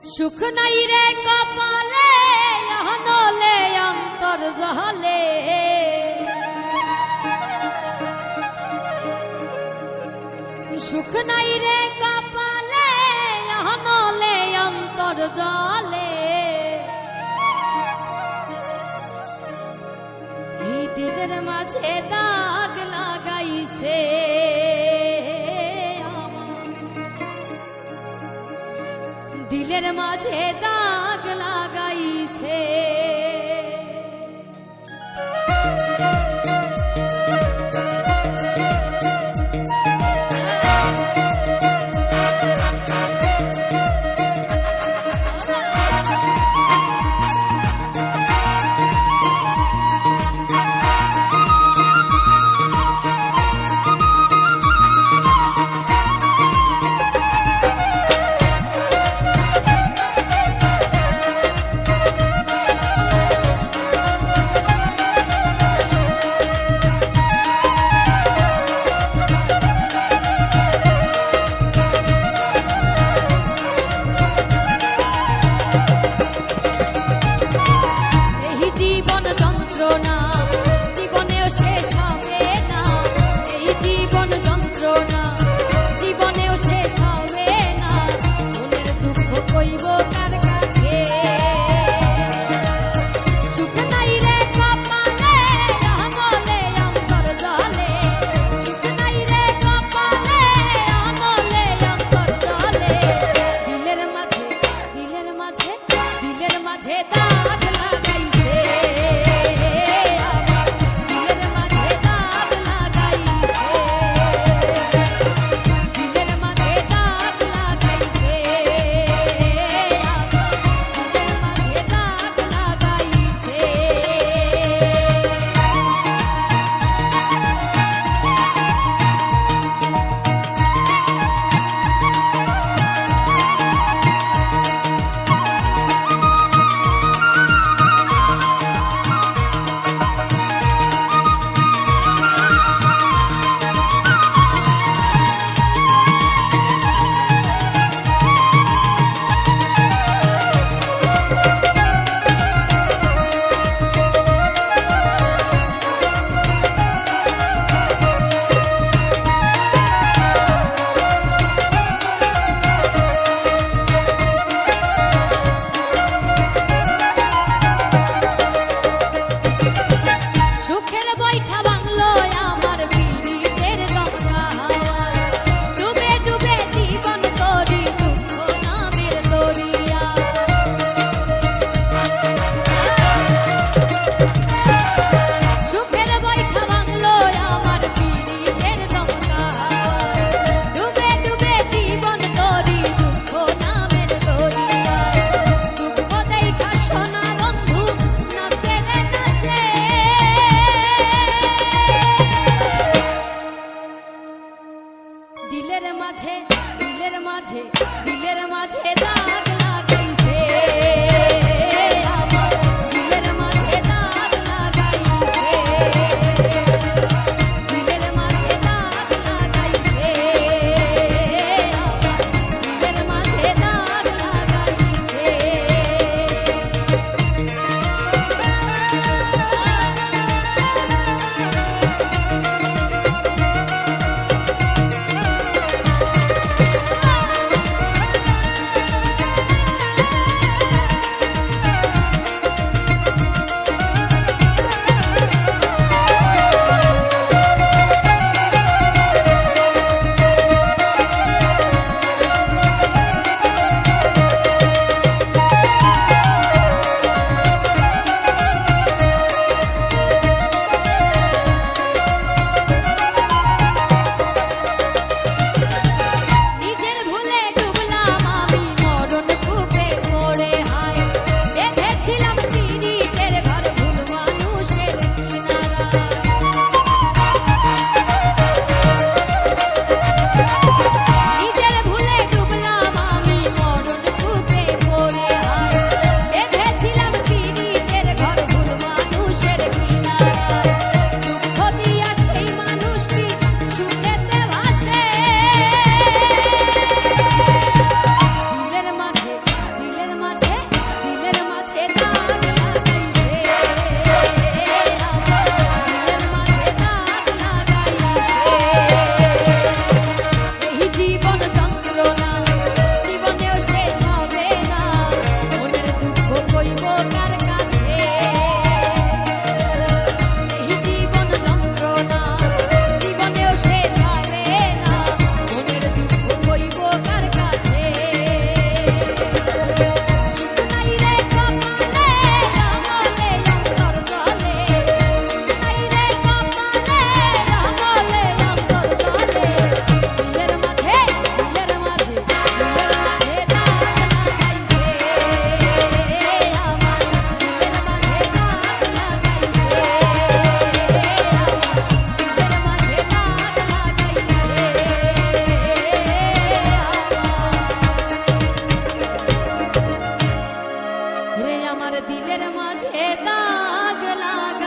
সুখ নাই রে কপালে আহনলে অন্তর জহলে সুখ নাই রে কপালে আহনলে অন্তর জলে এই দিলের মাঝে দাগ লাগাইছে দিলের মাঝে দাগ লাগাইছে জীবন যন্ত্রণা জীবনেও শেষ হবে না এই জীবন যন্ত্রণা জীবনেও শেষ হবে না মনের দুঃখ কইব কার কাছে সুখ নাই রে কপালে আহনলে অন্তর জলে সুখ নাই রে কপালে আহনলে অন্তর জলে দিলের মাঝে দিলের মাঝে দিলের মাঝে দাগ লাগাইছে আমার দিলের মাঝে দাগ লাগে